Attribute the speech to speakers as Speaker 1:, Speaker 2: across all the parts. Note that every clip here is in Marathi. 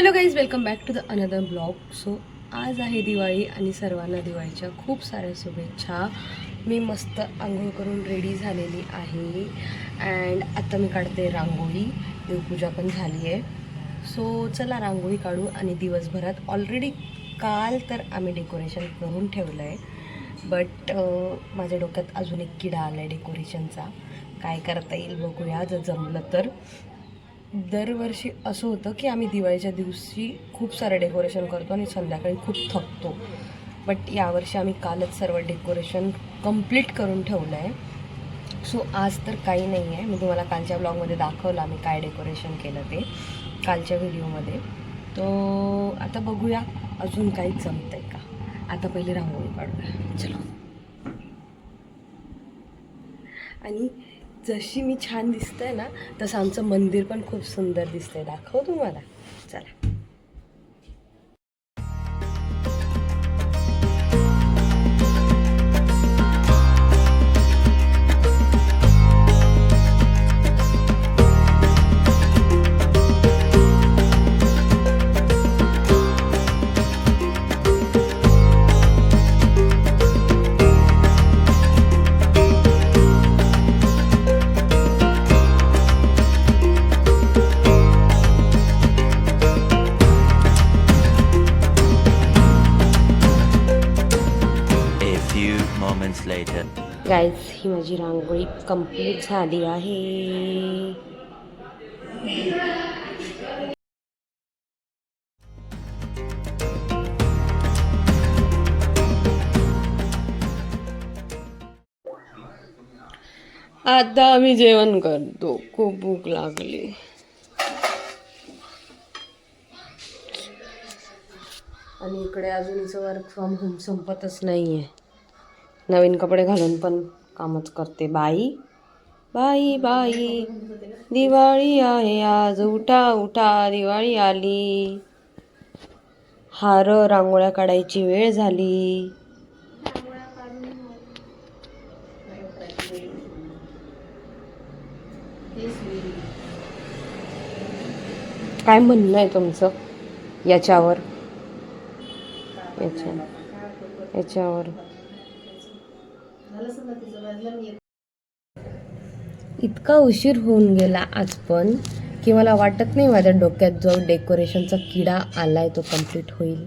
Speaker 1: Hello guys, welcome back to the another blog. So आज आहे दिवाळी आणि सर्वांना दिवाळीच्या खूप साऱ्या शुभेच्छा. मी मस्त आंघोळ करून रेडी झालेली आहे अँड आता मी काढते रांगोळी. देवपूजा पण झाली आहे. सो चला रांगोळी काढू. आणि दिवसभरात ऑलरेडी काल तर आम्ही डेकोरेशन करून ठेवलं आहे, बट माझ्या डोक्यात अजून एक किडा आला आहे डेकोरेशनचा. काय करता येईल बघूया, जर जमलं तर. दरवर्षी असं होतं की आम्ही दिवाळीच्या दिवशी खूप सारं डेकोरेशन करतो आणि संध्याकाळी खूप थकतो. बट यावर्षी आम्ही कालच सर्व डेकोरेशन कंप्लीट करून ठेवलं आहे. सो आज तर काही नाही आहे. मी तुम्हाला कालच्या ब्लॉगमध्ये दाखवलं आम्ही काय डेकोरेशन केलं ते कालच्या व्हिडिओमध्ये. तो आता बघूया अजून काही जमतं आहे का. आता पहिले रांगोळी काढूया चलो. आणि जशी मी छान दिसते ना, तसं आमचं मंदिर पण खूप सुंदर दिसतंय. दाखव तुम्हाला, चला. गाईज, ही माझी रांगोळी कंप्लीट झाली आहे. आता आम्ही जेवण करतो, खूप भूक लागली. आणि इकडे अजून हिचं वर्क फ्रॉम होम संपतच नाही आहे. नवीन कपडे घालून पण कामच करते. बाई बाई बाई, दिवाळी आहे आज, उठा उठा दिवाळी आली. हार रांगोळ्या काढायची वेळ झाली. काय म्हणणं आहे तुमचं याच्यावर? याच्यावर इतका उशीर होऊन गेला आज पण की मला वाटत नाही माझ्या डोक्यात जो डेकोरेशनचा किडा आलाय तो कंप्लीट होईल.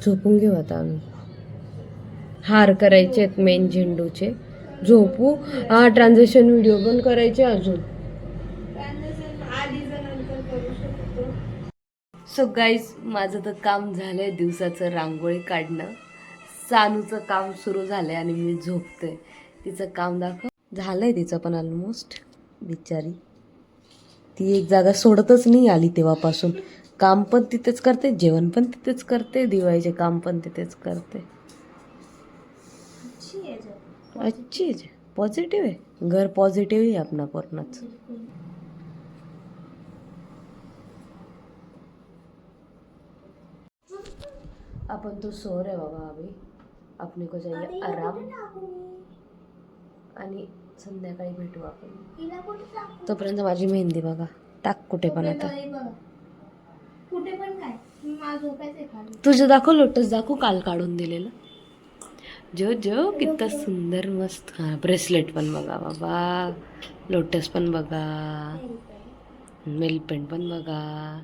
Speaker 1: झोपून घेऊ आता आम्ही. हार करायचे आहेत मेन झेंडूचे. झोपू. हा, ट्रान्झॅक्शन व्हिडिओ पण करायचे अजून. सो गाईज, माझं तर काम झालंय दिवसाचं रांगोळी काढणं. सानूचं काम सुरू झालंय आणि मी झोपते. तिचं काम दाखव. झालंय तिचं पण ऑलमोस्ट. बिचारी ती एक जागा सोडतच नाही आली तेव्हापासून. काम पण तिथेच करते, जेवण पण तिथेच करते, दिवाळीचे काम पण तिथेच करते. अच्छी आहे, पॉझिटिव्ह आहे. घर पॉझिटिव्ह आहे आपला पूर्णच. अपन तो सो रहे बाबा, अभी अपने को चाहिए आराम. आणि संध्याकाळी भेटू आपण. तोपर्यंत माझी मेहंदी बघा. टाक कुठे पण. आता तुझं दाखव, लोटस दाखव काल काढून दिलेलं. जो जो कितना सुंदर मस्त. हा, ब्रेसलेट पण बघा बाबा, लोटस पण बघा, नेलपेंट पण बघा,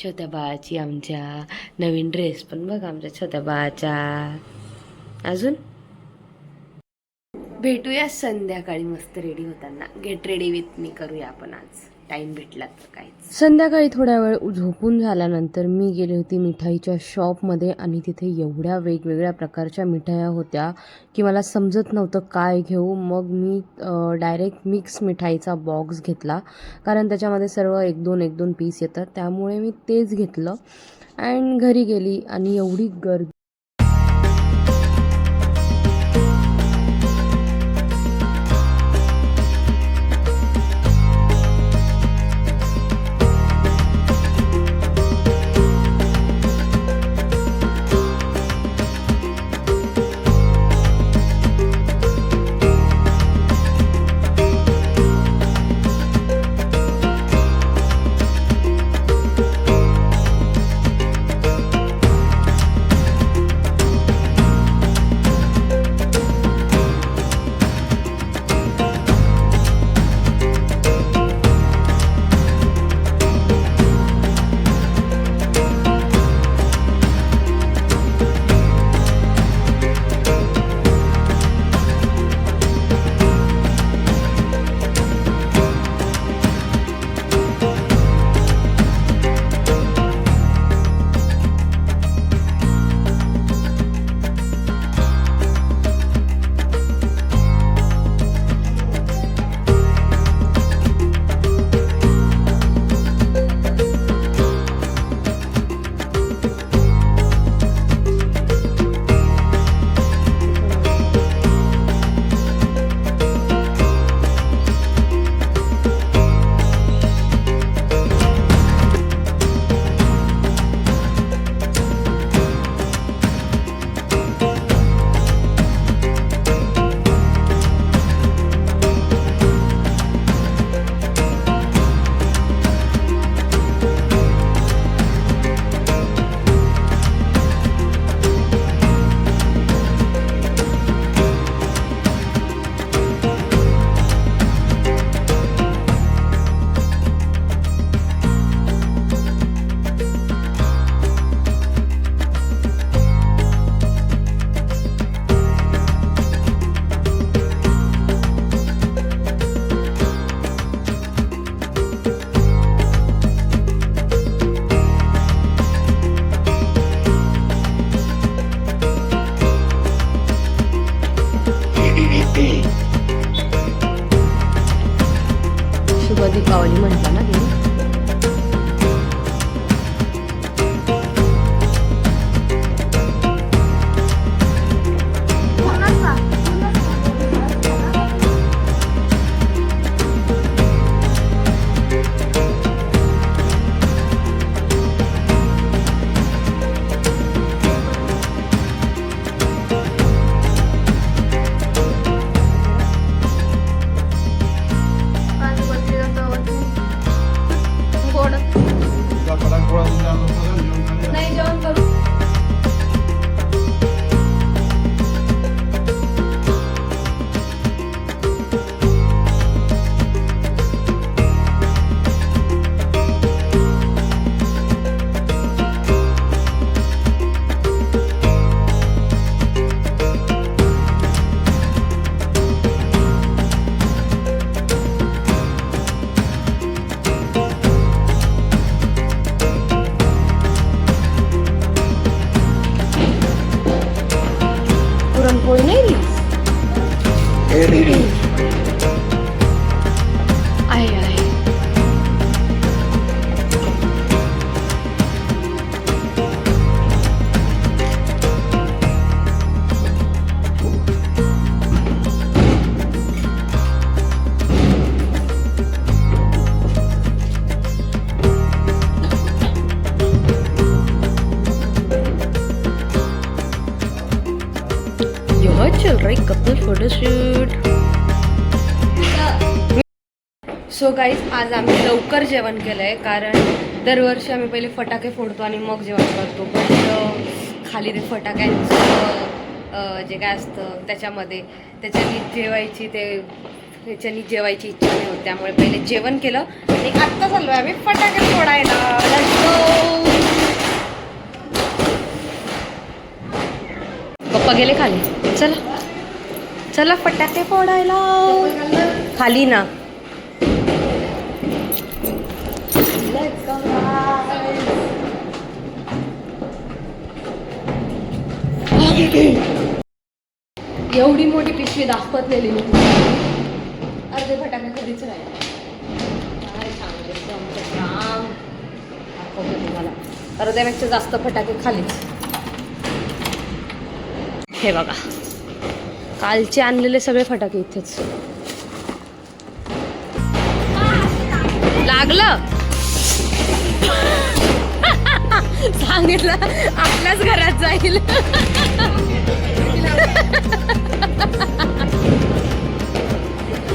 Speaker 1: छोट्या बाळाची आमच्या नवीन ड्रेस पण बघा आमच्या छोट्या बाळाचा. अजून भेटूया संध्याकाळी मस्त रेडी होताना. गेट रेडी विथ मी करूया आपण आज, टाइम भेटला तर. काय संध्याकाळी थोड्या वेळ झोपून झाल्यानंतर मी गेले होती मिठाईच्या शॉपमध्ये आणि तिथे एवढ्या वेगवेगळ्या प्रकारच्या मिठाया होत्या की मला समजत नव्हतं काय घेऊ. मग मी डायरेक्ट मिक्स मिठाईचा बॉक्स घेतला, कारण त्याच्यामध्ये सर्व एक दोन पीस येतात. त्यामुळे मी तेच घेतलं अँड घरी गेली आणि एवढी गर्दी. नाही जेवण करू. पुरणपोळी नाही दिली आहे आहे. चल रही कपल फोटोशूट. सो गाईज आज आम्ही लवकर जेवण केलं आहे कारण दरवर्षी आम्ही पहिले फटाके फोडतो आणि मग जेवण करतो. पण खाली ते फटाक्यांचं जे काय असतं त्याच्यानी जेवायची इच्छा नाही होत. त्यामुळे पहिले जेवण केलं आणि आत्ता चाललो आहे आम्ही फटाके फोडायला. पप्पा गेले खाली. चला चला फटाके फोडायला खाली ना. एवढी मोठी पिशवी दाखवतलेली मी अर्धे फटाके कधीच राहिले. काय सांगायचं आमचं काम दाखवतो तुम्हाला. अर्ध्यापेक्षा जास्त फटाके खालीच. हे बघा कालचे आणलेले सगळे फटाके इथेच. लागलं सांगितलं आपल्याच घरात जाईल.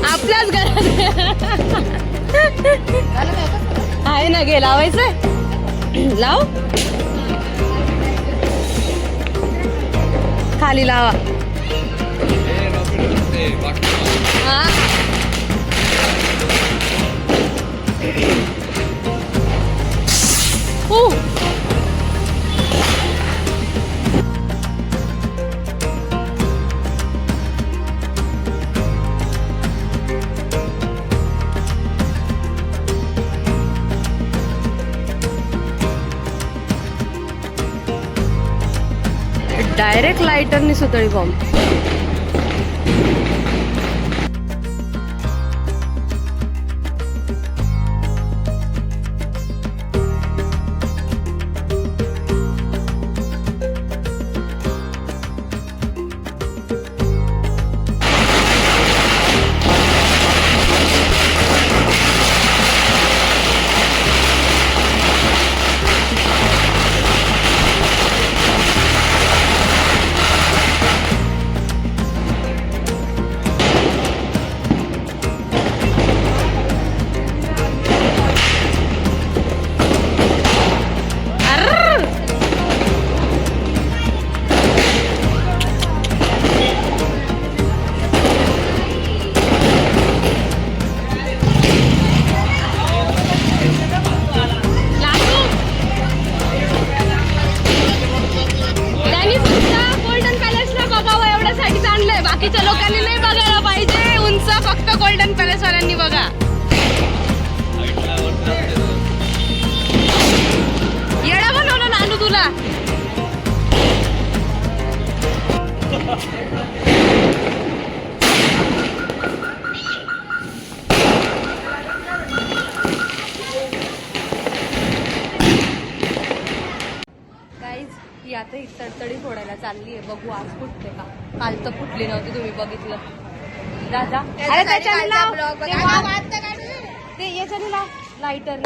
Speaker 1: आपल्याच घरात आहे ना. गे लावायचंय लाव खाली लावा. डायरेक्ट लाइटरनी सुतळी बॉम्ब. बाकीच्या लोकांनी नाही बघायला पाहिजे. उंच फक्त गोल्डन पॅलेस वाल्यांनी बघा. येडा बनवलं नानू तुला. ही आता ही तडतडी फोडायला चालली आहे. बघू आज फुटते का. काल तर फुटली नव्हती तुम्ही बघितलं. राजा अरे त्याच्याने लाव ते याच्याने लाव लाइटर.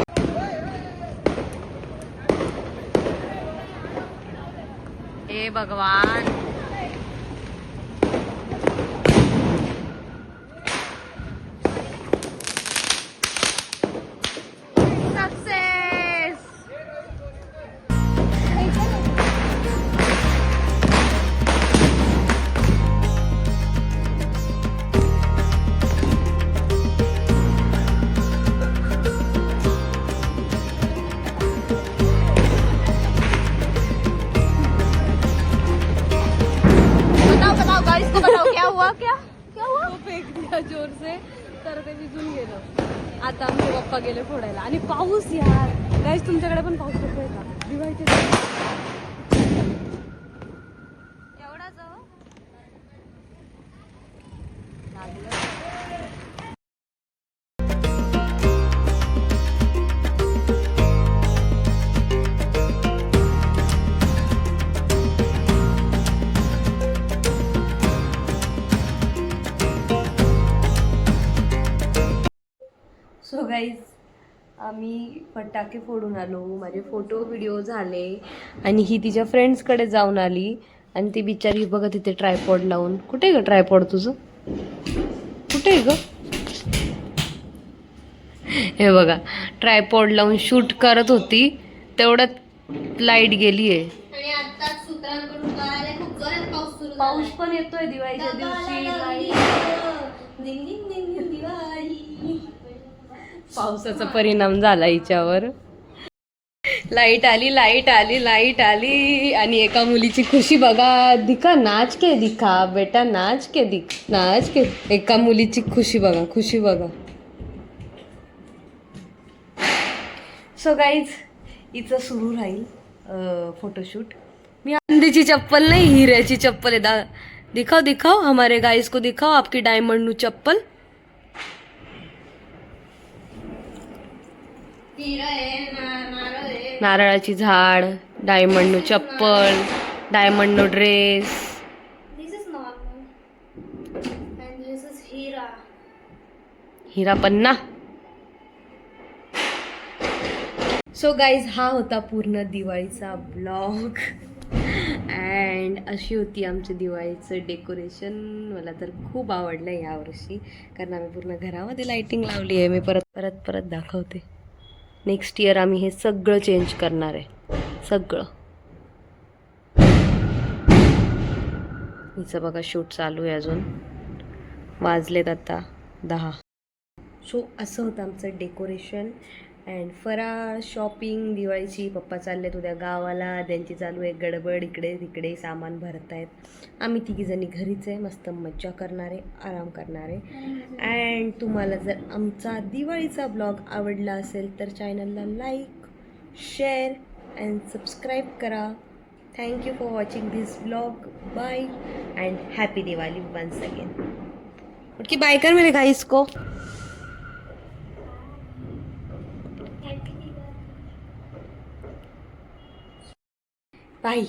Speaker 1: हे भगवान सक्सेस. आता आमचे पप्पा गेले फोडायला. आणि पाऊस यार गाईस, तुमच्याकडे पण पाऊस पडतोय का? दिवाळीचे एवढा जवळ सो गाईज, आम्ही फटाके फोडून आलो, माझे फोटो व्हिडिओ झाले आणि ही तिच्या फ्रेंड्सकडे जाऊन आली. आणि ती बिचारी बघा तिथे ट्रायपॉड लावून. कुठे ग ट्रायपॉड तुझं? कुठे ग? हे बघा, ट्रायपॉड लावून शूट करत होती, तेवढ्यात लाईट गेली आहे. आणि आता सूत्रांकडून कळाले खूप जोरात पाऊस पण येतोय दिवाळीच्या दिवशी. पावसाचा परिणाम झाला हिच्यावर. लाईट आली, लाईट आली, लाईट आली. आणि एका मुलीची खुशी बघा. दिखा नाच के दिखा बेटा, नाच के दिख, नाच के. एका मुलीची खुशी बघा, खुशी बघा. सो गाईज, हिचं सुरू राहील फोटोशूट. मी आनंदीची चप्पल नाही, हिऱ्याची चप्पल आहे. दिखाओ दिखाओ, हमारे गाइस को दिखाओ आपकी डायमंड नु चप्पल. नारळाची झाड, डायमंड नु चप्पल, डायमंड नु ड्रेस. हिरा पन्ना. सो गाईज, हा होता पूर्ण दिवाळीचा ब्लॉग. अँड अशी होती आमची दिवाळीचं डेकोरेशन. मला तर खूप आवडलं यावर्षी, कारण आम्ही पूर्ण घरामध्ये लाईटिंग लावली आहे. मी परत दाखवते. नेक्स्ट इयर आम्ही हे सगळं चेंज करणार आहे, सगळं. हिचं बघा शूट चालू आहे अजून. वाजलेत आता 10. सो असं होतं आमचं डेकोरेशन. अँड फराळ, शॉपिंग दिवाळीची. पप्पा चाललेत उद्या गावाला, त्यांची चालू आहे गडबड. इकडे तिकडे सामान भरत आहेत. आम्ही तिघीजणी घरीच आहे, मस्त मज्जा करणार आहे, आराम करणार आहे. अँड तुम्हाला जर आमचा दिवाळीचा ब्लॉग आवडला असेल तर चॅनलला लाईक, शेअर अँड सबस्क्राईब करा. Thank you for watching this blog. Bye and happy Diwali once again. Okay, bye कर मेरे गाइस को. बाय.